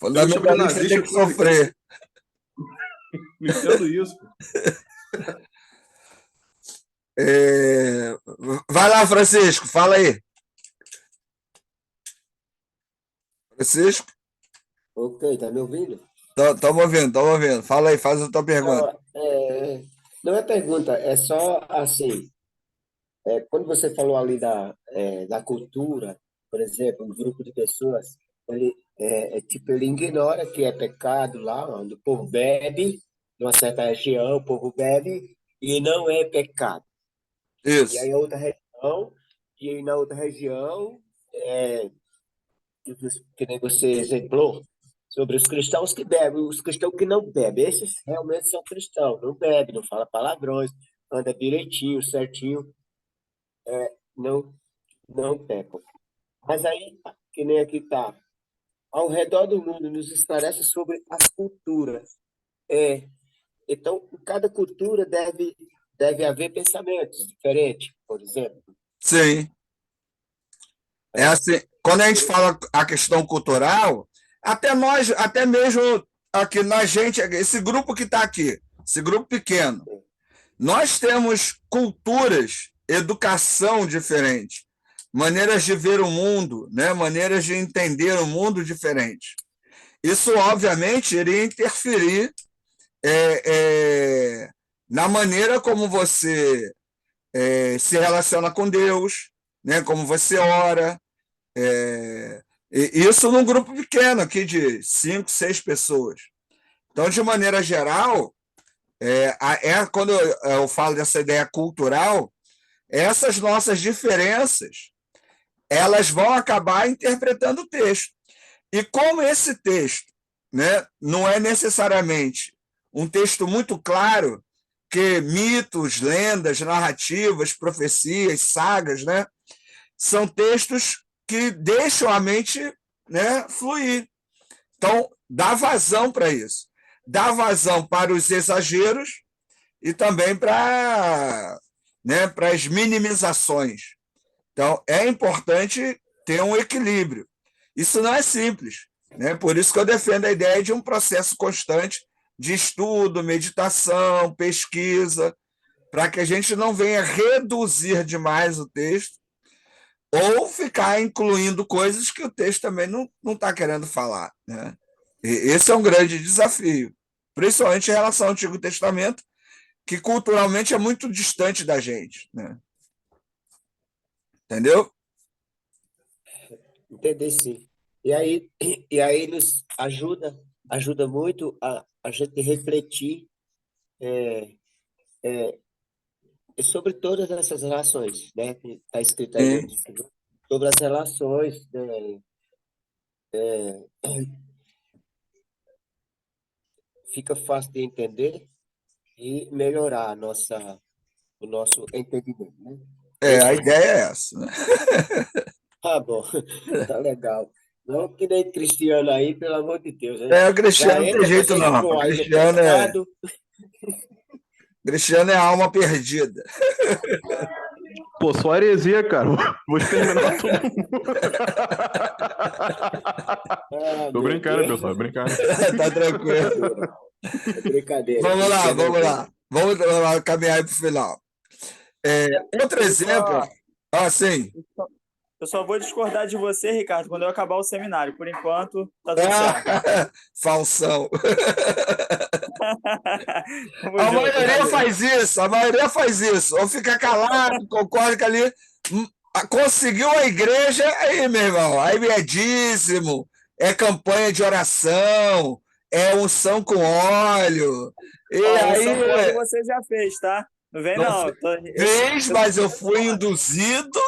Eu chamo de Fundamentalista nazista tem que sofrer. não entendo isso. Vai lá, Francisco, fala aí. Francisco, Ok, tá me ouvindo? estamos ouvindo. Fala aí, faz a tua pergunta. Não, não é pergunta, é só assim, quando você falou ali da cultura, por exemplo, um grupo de pessoas, tipo, ele ignora que é pecado lá, onde o povo bebe, numa certa região, o povo bebe, e não é pecado. E Isso. aí a outra região, e aí na outra região, é, que nem você exemplou, sobre os cristãos que bebem, os cristãos que não bebem, esses realmente são cristãos, não bebem, não falam palavrões, anda direitinho, certinho, não, não pecam. Mas aí, que nem aqui está, ao redor do mundo nos esclarece sobre as culturas. Então, em cada cultura deve haver pensamentos diferentes, por exemplo. Sim. É É, assim, quando a gente fala a questão cultural, até nós, até mesmo aqui na gente, esse grupo que está aqui, esse grupo pequeno, nós temos culturas, educação diferente, maneiras de ver o mundo, né? Maneiras de entender o mundo diferente. Isso, obviamente, iria interferir na maneira como você se relaciona com Deus, né? Como você ora. Isso num grupo pequeno, aqui de 5, 6 pessoas. Então, de maneira geral, quando eu falo dessa ideia cultural, essas nossas diferenças elas vão acabar interpretando o texto. E como esse texto, né, não é necessariamente um texto muito claro, que mitos, lendas, narrativas, profecias, sagas, né, são textos que deixam a mente, né, fluir. Então, dá vazão para isso. Dá vazão para os exageros e também para, né, para as minimizações. Então, é importante ter um equilíbrio. Isso não é simples, né? Por isso que eu defendo a ideia de um processo constante de estudo, meditação, pesquisa, para que a gente não venha reduzir demais o texto ou ficar incluindo coisas que o texto também não está querendo falar, né? E esse é um grande desafio, principalmente em relação ao Antigo Testamento, que culturalmente é muito distante da gente, né? Entendeu? entender sim. E aí nos ajuda muito a gente refletir sobre todas essas relações, né? Que está escrito aí Sim. dentro, sobre as relações, né? Fica fácil de entender e melhorar o nosso entendimento, né? A Beleza. ideia é essa, né? Tá bom, tá legal. Não que nem Cristiano aí, pelo amor de Deus, né? O Já Cristiano não tem entra, jeito, você não. O expõe aí no Cristiano é, pecado. Cristiano é a alma perdida. Pô, só heresia, cara. Vou exterminar todo mundo. Ah, Tô meu brincando, Deus. pessoal, brincando. Tá tranquilo. É brincadeira, Vamos lá, Cristiano é vamos bom. lá. Vamos lá, caminhar para o final. Outro Eu exemplo. só, Sim. eu só vou discordar de você, Ricardo, quando eu acabar o seminário. Por enquanto, tá tudo certo. Falsão. Tamo A junto, maioria valeu. faz isso, a maioria faz isso. Ou fica calado, concorda que ali conseguiu a igreja, aí, meu irmão, aí é dízimo, é campanha de oração, é unção com óleo. E Ó, o São Paulo aí você já fez, tá? Não vem não não. fez, Eu tô mas eu tirando fui onda. induzido,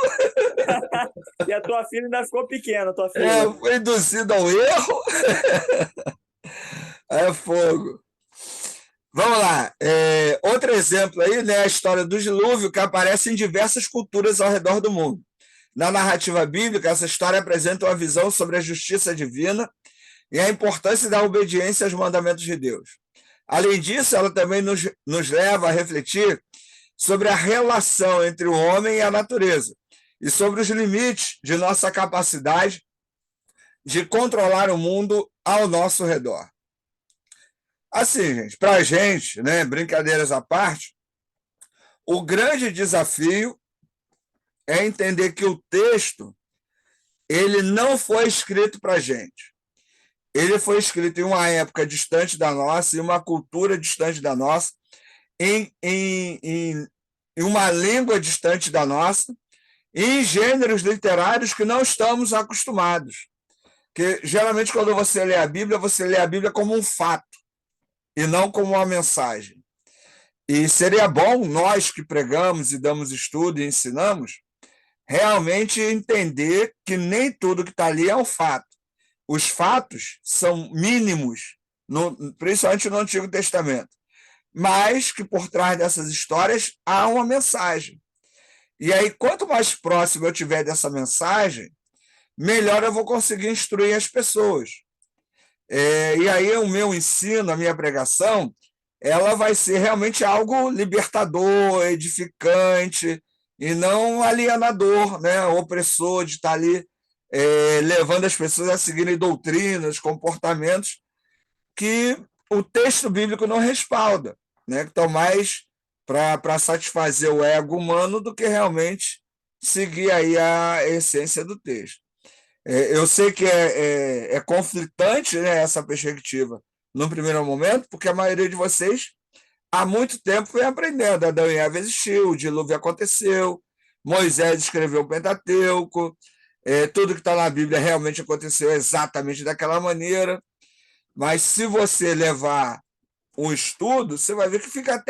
E a tua filha ainda ficou pequena, tua filha. ao erro, é fogo. Vamos lá. Outro exemplo aí, né, a história do dilúvio, que aparece em diversas culturas ao redor do mundo. Na narrativa bíblica, essa história apresenta uma visão sobre a justiça divina e a importância da obediência aos mandamentos de Deus. Além disso, ela também nos leva a refletir sobre a relação entre o homem e a natureza e sobre os limites de nossa capacidade de controlar o mundo ao nosso redor. Assim, gente, para a gente, né, brincadeiras à parte, o grande desafio é entender que o texto ele não foi escrito para a gente. Ele foi escrito em uma época distante da nossa, em uma cultura distante da nossa, em uma língua distante da nossa, e em gêneros literários que não estamos acostumados. Porque, geralmente, quando você lê a Bíblia como um fato, e não como uma mensagem. E seria bom, nós que pregamos e damos estudo e ensinamos, realmente entender que nem tudo que está ali é um fato. Os fatos são mínimos, principalmente no Antigo Testamento, mas que por trás dessas histórias há uma mensagem. E aí, quanto mais próximo eu tiver dessa mensagem, melhor eu vou conseguir instruir as pessoas. E aí o meu ensino, a minha pregação, ela vai ser realmente algo libertador, edificante, e não alienador, né? Opressor, de estar ali levando as pessoas a seguirem doutrinas, comportamentos que o texto bíblico não respalda, né? Que estão mais para satisfazer o ego humano do que realmente seguir aí a essência do texto. Eu sei que é conflitante, né, essa perspectiva no primeiro momento, porque a maioria de vocês há muito tempo vem aprendendo. Adão e Eva existiu, o dilúvio aconteceu, Moisés escreveu o Pentateuco, tudo que está na Bíblia realmente aconteceu exatamente daquela maneira. Mas se você levar um estudo, você vai ver que fica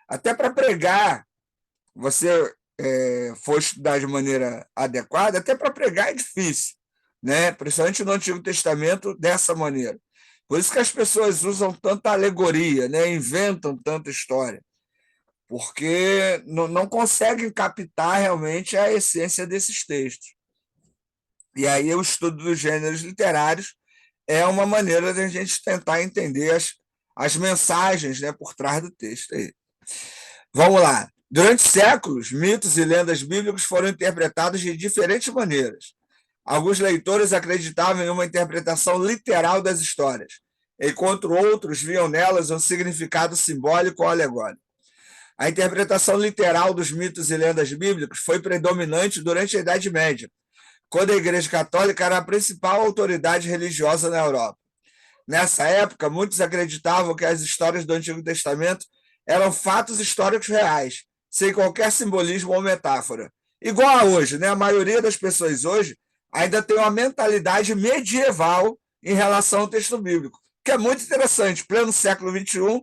até para pregar, você for estudar de maneira adequada, até para pregar é difícil, né? Principalmente no Antigo Testamento, dessa maneira. Por isso que as pessoas usam tanta alegoria, né? Inventam tanta história, porque não conseguem captar realmente a essência desses textos. E aí o estudo dos gêneros literários é uma maneira de a gente tentar entender as mensagens, né, por trás do texto. Aí. Vamos lá. Durante séculos, mitos e lendas bíblicas foram interpretados de diferentes maneiras. Alguns leitores acreditavam em uma interpretação literal das histórias, enquanto outros viam nelas um significado simbólico ou alegórico. A interpretação literal dos mitos e lendas bíblicas foi predominante durante a Idade Média, quando a Igreja Católica era a principal autoridade religiosa na Europa. Nessa época, muitos acreditavam que as histórias do Antigo Testamento eram fatos históricos reais, sem qualquer simbolismo ou metáfora. Igual a hoje, né? A maioria das pessoas hoje ainda tem uma mentalidade medieval em relação ao texto bíblico, que é muito interessante, pleno século XXI,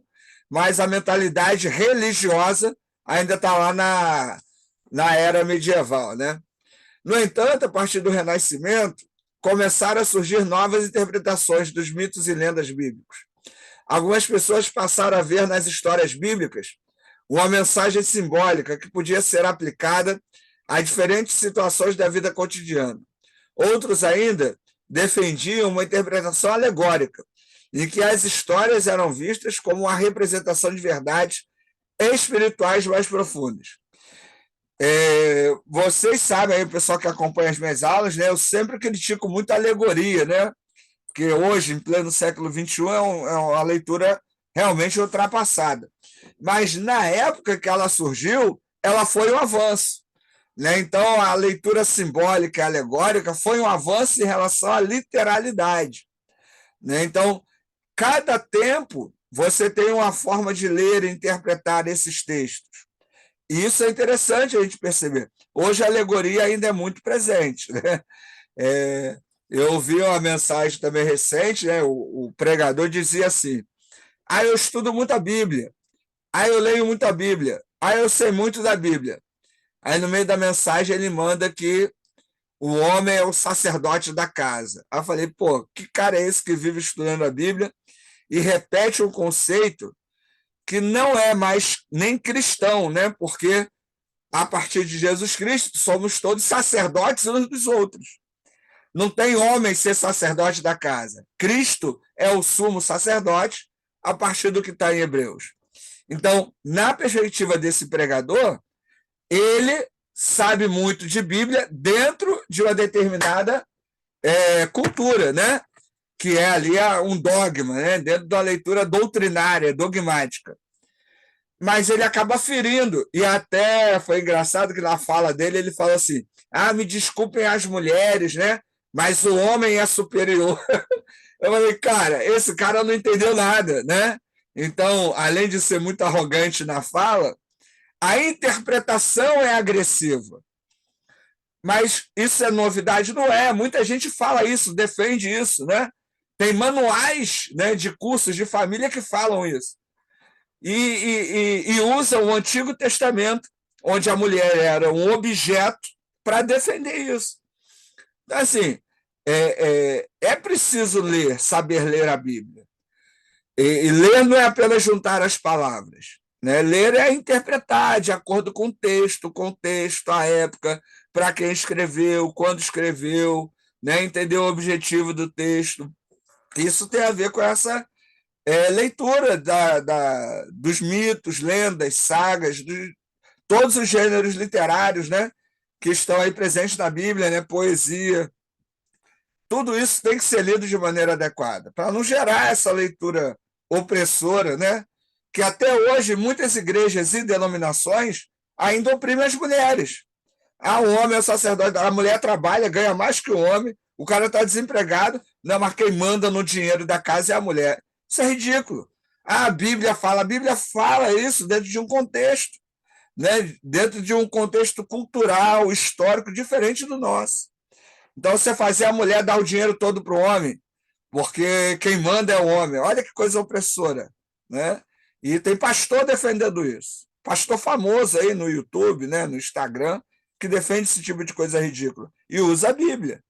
mas a mentalidade religiosa ainda está lá na era medieval, né? No entanto, a partir do Renascimento, começaram a surgir novas interpretações dos mitos e lendas bíblicos. Algumas pessoas passaram a ver nas histórias bíblicas uma mensagem simbólica que podia ser aplicada a diferentes situações da vida cotidiana. Outros ainda defendiam uma interpretação alegórica, em que as histórias eram vistas como uma representação de verdades espirituais mais profundas. Vocês sabem, aí, o pessoal que acompanha as minhas aulas, né, eu sempre critico muito a alegoria, né? Porque hoje, em pleno século XXI, é uma leitura realmente ultrapassada. Mas, na época que ela surgiu, ela foi um avanço. Né? Então, a leitura simbólica e alegórica foi um avanço em relação à literalidade. Né? Então, cada tempo, você tem uma forma de ler e interpretar esses textos. E isso é interessante a gente perceber. Hoje, a alegoria ainda é muito presente. Né? Eu ouvi uma mensagem também recente, né? O pregador dizia assim: eu estudo muito a Bíblia, eu leio muito a Bíblia, eu sei muito da Bíblia. Aí, no meio da mensagem, ele manda que o homem é o sacerdote da casa. Aí eu falei, pô, que cara é esse que vive estudando a Bíblia e repete um conceito que não é mais nem cristão, né? Porque, a partir de Jesus Cristo, somos todos sacerdotes uns dos outros. Não tem homem ser sacerdote da casa. Cristo é o sumo sacerdote a partir do que está em Hebreus. Então, na perspectiva desse pregador, ele sabe muito de Bíblia dentro de uma determinada cultura, né? Que é ali um dogma, né? Dentro da leitura doutrinária, dogmática. Mas ele acaba ferindo, e até foi engraçado que na fala dele ele fala assim: me desculpem as mulheres, né? Mas o homem é superior. Eu falei, cara, esse cara não entendeu nada, né? Então, além de ser muito arrogante na fala, a interpretação é agressiva. Mas isso é novidade? Não é. Muita gente fala isso, defende isso, né? Tem manuais, né, de cursos de família que falam isso. E usam o Antigo Testamento, onde a mulher era um objeto, para defender isso. Então, assim, é preciso ler, saber ler a Bíblia. E ler não é apenas juntar as palavras, né? Ler é interpretar de acordo com o contexto, a época, para quem escreveu, quando escreveu, né? Entender o objetivo do texto. Isso tem a ver com essa leitura dos mitos, lendas, sagas, todos os gêneros literários, né? Que estão aí presentes na Bíblia, né? Poesia. Tudo isso tem que ser lido de maneira adequada, para não gerar essa leitura opressora, né? Que até hoje muitas igrejas e denominações ainda oprimem as mulheres. O homem é sacerdote, a mulher trabalha, ganha mais que o homem, o cara está desempregado, não, mas quem manda no dinheiro da casa é a mulher. Isso é ridículo. A Bíblia fala isso dentro de um contexto, né? Dentro de um contexto cultural, histórico, diferente do nosso. Então, você fazer a mulher dar o dinheiro todo para o homem, porque quem manda é o homem. Olha que coisa opressora, né? E tem pastor defendendo isso. Pastor famoso aí no YouTube, né, no Instagram, que defende esse tipo de coisa ridícula. E usa a Bíblia.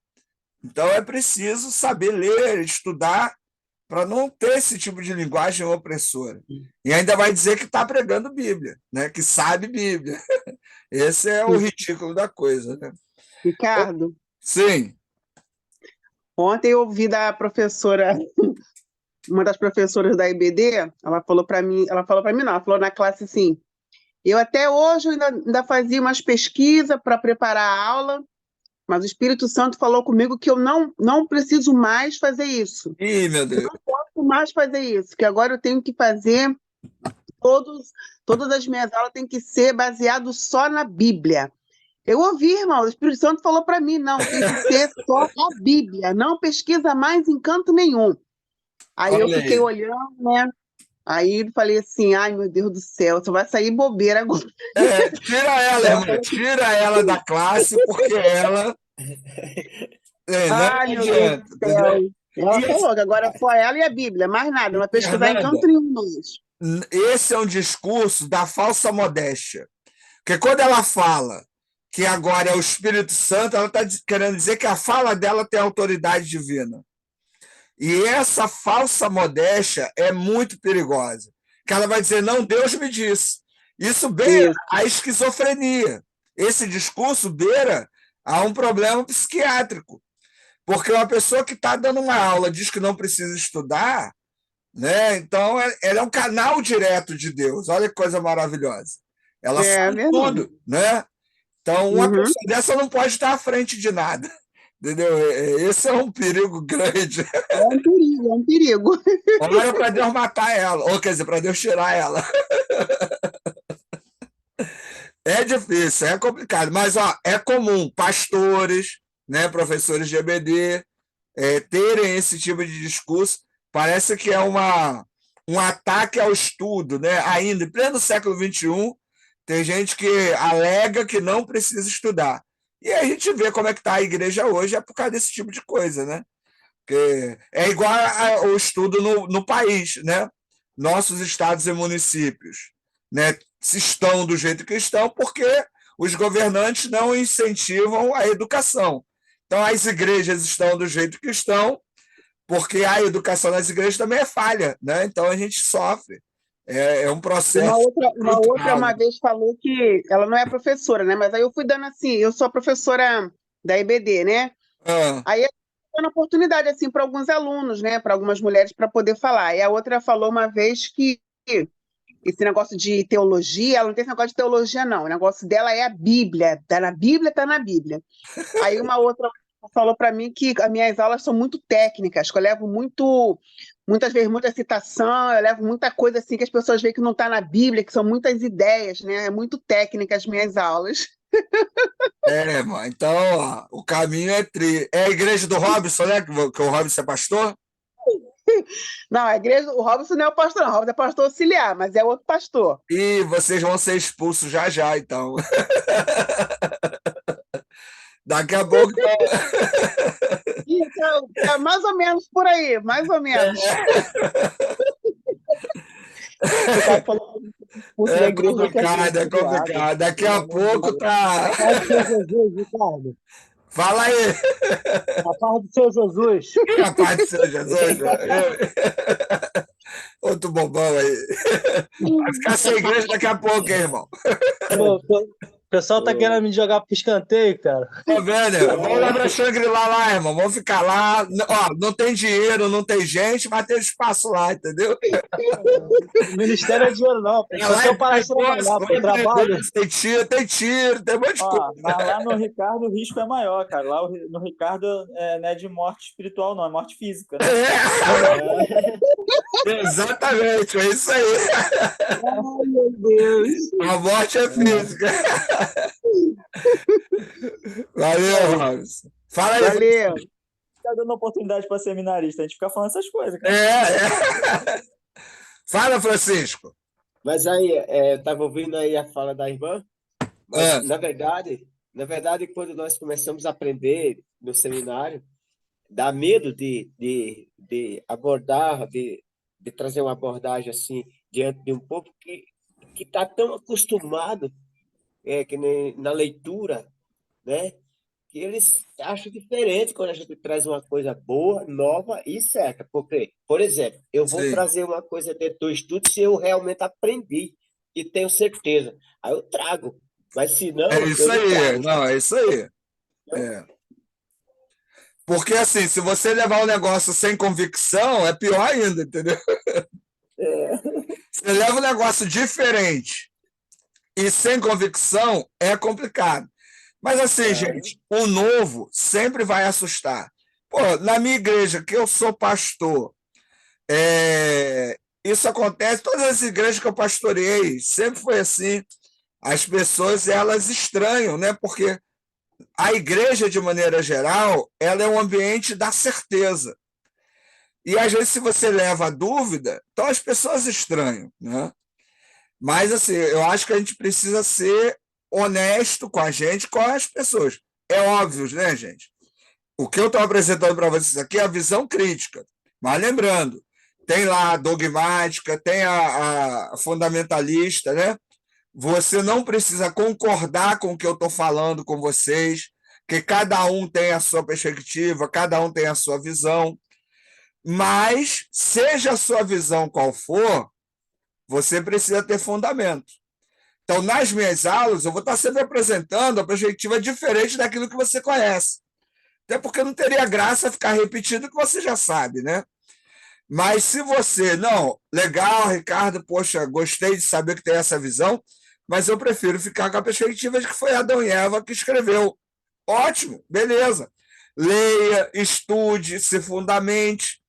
Então, é preciso saber ler, estudar, para não ter esse tipo de linguagem opressora. E ainda vai dizer que está pregando Bíblia, né? Que sabe Bíblia. Esse é o ridículo da coisa, né? Ricardo, Sim. ontem eu ouvi da professora, uma das professoras da IBD, ela falou para mim, não, ela falou na classe assim: eu até hoje ainda fazia umas pesquisas para preparar a aula, mas o Espírito Santo falou comigo que eu não preciso mais fazer isso. Ih, meu Deus. Não posso mais fazer isso, que agora eu tenho que fazer todas as minhas aulas têm que ser baseado só na Bíblia. Eu ouvi, irmão, o Espírito Santo falou para mim, não, tem que ser só a Bíblia, não pesquisa mais em canto nenhum. Aí eu Olha fiquei aí. olhando, né? Aí falei assim, ai meu Deus do céu, só vai sair bobeira agora. Tira ela, irmã, tira ela da classe, porque ela não Ai meu Deus adianta, do céu. entendeu? Ela E falou que agora é só ela e a Bíblia, mais nada, não vai pesquisar em Fernanda, canto nenhum mais. esse é um discurso da falsa modéstia. Porque quando ela fala que agora é o Espírito Santo, ela está querendo dizer que a fala dela tem autoridade divina. E essa falsa modéstia é muito perigosa. Que ela vai dizer, não, Deus me disse. Isso beira Isso. a esquizofrenia. Esse discurso beira a um problema psiquiátrico. Porque uma pessoa que está dando uma aula diz que não precisa estudar, né? Então ela é um canal direto de Deus. Olha que coisa maravilhosa. Ela É sabe verdade. tudo, né? Então, uma Uhum. pessoa dessa não pode estar à frente de nada. Entendeu? Esse é um perigo grande. É um perigo, é um perigo. Ora para Deus matar ela, ou quer dizer, para Deus tirar ela. É difícil, é complicado, mas é comum pastores, né, professores de EBD, terem esse tipo de discurso. Parece que é um ataque ao estudo, né? Ainda em pleno século XXI, tem gente que alega que não precisa estudar. E a gente vê como é que está a igreja hoje, é por causa desse tipo de coisa, né? Porque é igual ao estudo no país, né? Nossos estados e municípios, né, estão do jeito que estão porque os governantes não incentivam a educação. Então, as igrejas estão do jeito que estão porque a educação nas igrejas também é falha, né? Então, a gente sofre. É um processo Uma outra cultural, né? uma vez falou que ela não é professora, né? Mas aí eu fui dando assim, eu sou professora da IBD, né? Ah, Aí eu fui dando oportunidade assim para alguns alunos, né? Para algumas mulheres para poder falar. E a outra falou uma vez que esse negócio de teologia, ela não tem esse negócio de teologia, não. O negócio dela é a Bíblia. Tá na Bíblia, tá na Bíblia. Aí uma outra falou para mim que as minhas aulas são muito técnicas, que eu levo muitas vezes muita citação, eu levo muita coisa assim que as pessoas veem que não está na Bíblia, que são muitas ideias, né? É muito técnica as minhas aulas. Mano, então, ó, o caminho é a igreja do Robson, né? Que o Robson é pastor? Não, a igreja, o Robson não é o pastor, não. O Robson é pastor auxiliar, mas é outro pastor. E vocês vão ser expulsos já já, então. Daqui a pouco. Então, é mais ou menos por aí, mais ou menos. Você tá falando expulso da É igreja complicado, é complicado. Daqui a pouco tá. Paz do Senhor Jesus, Ricardo. Fala aí, A paz do Senhor Jesus. capaz de ser Jesus. Outro bobão aí. Vai ficar sem igreja daqui a pouco, hein, irmão? O pessoal tá querendo me jogar pro escanteio, cara. Tá vendo? Vamos lá pra Shangri-La lá, irmão. Vamos ficar lá. Ó, não tem dinheiro, não tem gente, mas tem espaço lá, entendeu? O ministério é dinheiro, não. Pô. Só se eu parar de trabalhar, pô. Eu trabalho. Tem tiro, tem um monte de Ó, coisa. mas lá no Ricardo o risco é maior, cara. Lá no Ricardo não é de morte espiritual, não, é morte física, né? Exatamente, é isso aí. Ai, meu Deus. A morte é física. Valeu, Robson. Fala aí. Valeu. Tá dando oportunidade para seminarista, a gente fica falando essas coisas, cara. Fala, Francisco. Mas aí, eu estava ouvindo aí a fala da irmã, mas, na verdade, quando nós começamos a aprender no seminário, dá medo de abordar, de trazer uma abordagem assim diante de um povo que está tão acostumado, que nem na leitura, né? Que eles acham diferente quando a gente traz uma coisa boa, nova e certa. Porque, por exemplo, eu vou Sim. trazer uma coisa dentro do estudo se eu realmente aprendi e tenho certeza. Aí eu trago. Mas se não, É isso eu não aí. trago. Não, é isso aí. É. Porque, assim, se você levar o negócio sem convicção, é pior ainda, entendeu? Você leva um negócio diferente e sem convicção, é complicado. Mas, assim, gente, o novo sempre vai assustar. Pô, na minha igreja, que eu sou pastor, isso acontece, todas as igrejas que eu pastoreei, sempre foi assim. As pessoas, elas estranham, né? Porque a igreja, de maneira geral, ela é um ambiente da certeza. E, às vezes, se você leva a dúvida, então as pessoas estranham, né? Mas, assim, eu acho que a gente precisa ser honesto com a gente, com as pessoas. É óbvio, né, gente? O que eu estou apresentando para vocês aqui é a visão crítica. Mas, lembrando, tem lá a dogmática, tem a fundamentalista, né? Você não precisa concordar com o que eu estou falando com vocês, que cada um tem a sua perspectiva, cada um tem a sua visão, mas, seja a sua visão qual for, você precisa ter fundamento. Então, nas minhas aulas, eu vou estar sempre apresentando a perspectiva diferente daquilo que você conhece. Até porque não teria graça ficar repetindo o que você já sabe, né? Mas se você, não, legal, Ricardo, poxa, gostei de saber que tem essa visão, mas eu prefiro ficar com a perspectiva de que foi Adão e Eva que escreveu. Ótimo, beleza. Leia, estude, se fundamente.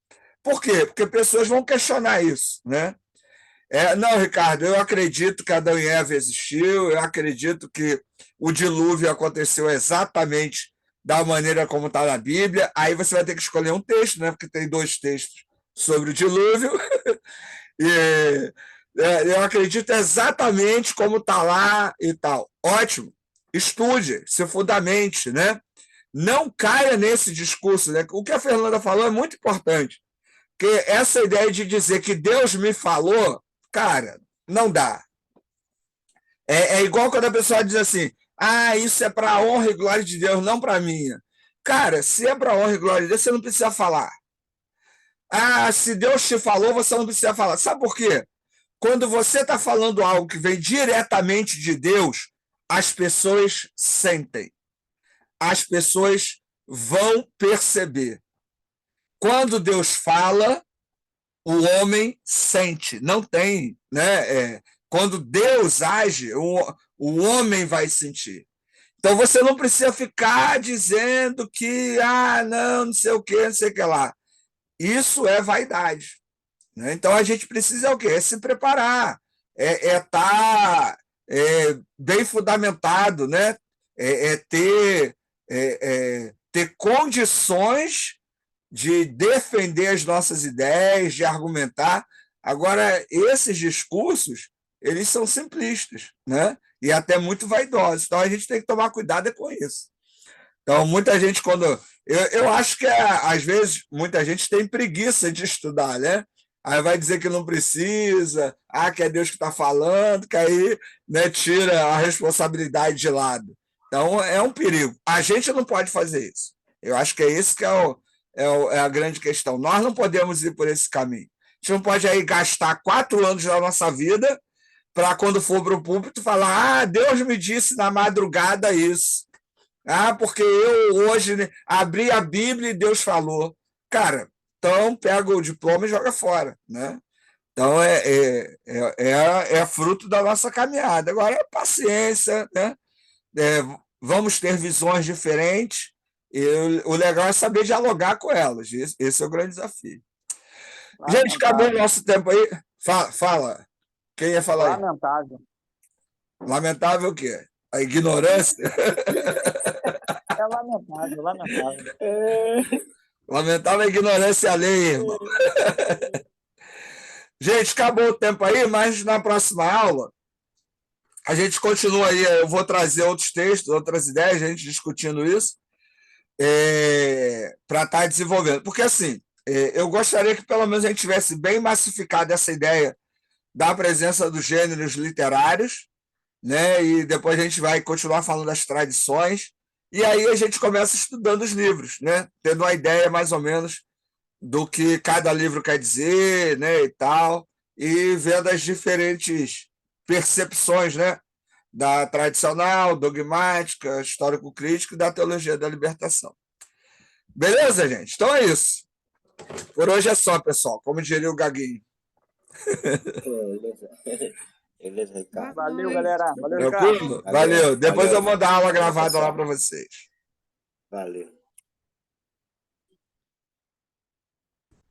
Por quê? Porque pessoas vão questionar isso, né? Não, Ricardo, eu acredito que Adão e Eva existiu, eu acredito que o dilúvio aconteceu exatamente da maneira como está na Bíblia. Aí você vai ter que escolher um texto, né? Porque tem 2 textos sobre o dilúvio. E eu acredito exatamente como está lá e tal. Ótimo. Estude, se fundamente, né? Não caia nesse discurso, né? O que a Fernanda falou é muito importante. Porque essa ideia de dizer que Deus me falou, cara, não dá. É igual quando a pessoa diz assim, isso é para a honra e glória de Deus, não para a minha. Cara, se é para a honra e glória de Deus, você não precisa falar. Se Deus te falou, você não precisa falar. Sabe por quê? Quando você está falando algo que vem diretamente de Deus, as pessoas sentem. As pessoas vão perceber. Quando Deus fala, o homem sente. Não tem, né? Quando Deus age, o homem vai sentir. Então, você não precisa ficar dizendo que, não sei o quê, não sei o que lá. Isso é vaidade, né? Então, a gente precisa o quê? É se preparar, estar bem fundamentado, né? Ter condições de defender as nossas ideias, de argumentar. Agora, esses discursos, eles são simplistas, né? E até muito vaidosos. Então, a gente tem que tomar cuidado com isso. Então, muita gente, quando... Eu acho que, às vezes, muita gente tem preguiça de estudar, né? Aí vai dizer que não precisa, que é Deus que está falando, que aí, né, tira a responsabilidade de lado. Então, é um perigo. A gente não pode fazer isso. Eu acho que é isso que é a grande questão. Nós não podemos ir por esse caminho. A gente não pode aí gastar 4 anos da nossa vida para, quando for para o púlpito, falar: Deus me disse na madrugada isso. Porque eu hoje, né, abri a Bíblia e Deus falou. Cara, então pega o diploma e joga fora, né? Então é fruto da nossa caminhada. Agora é paciência, né? Vamos ter visões diferentes e o legal é saber dialogar com elas. Esse é o grande desafio. Gente, acabou o nosso tempo aí. Fala. Quem ia falar aí? Lamentável. Lamentável o quê? A ignorância? É lamentável, lamentável. Lamentável a ignorância alheia, irmão. Gente, acabou o tempo aí, mas na próxima aula a gente continua aí. Eu vou trazer outros textos, outras ideias, a gente discutindo isso, para estar desenvolvendo. Porque, assim, eu gostaria que pelo menos a gente tivesse bem massificado essa ideia da presença dos gêneros literários, né? E depois a gente vai continuar falando das tradições, e aí a gente começa estudando os livros, né? Tendo uma ideia mais ou menos do que cada livro quer dizer, né? E tal, e vendo as diferentes percepções, né? Da tradicional, dogmática, histórico-crítica e da teologia da libertação. Beleza, gente? Então é isso. Por hoje é só, pessoal. Como diria o Gaguinho. Beleza, Ricardo. Valeu, galera. Valeu, Ricardo. Tranquilo? Valeu. Depois Valeu. eu mando a aula gravada Pessoal. lá para vocês. Valeu.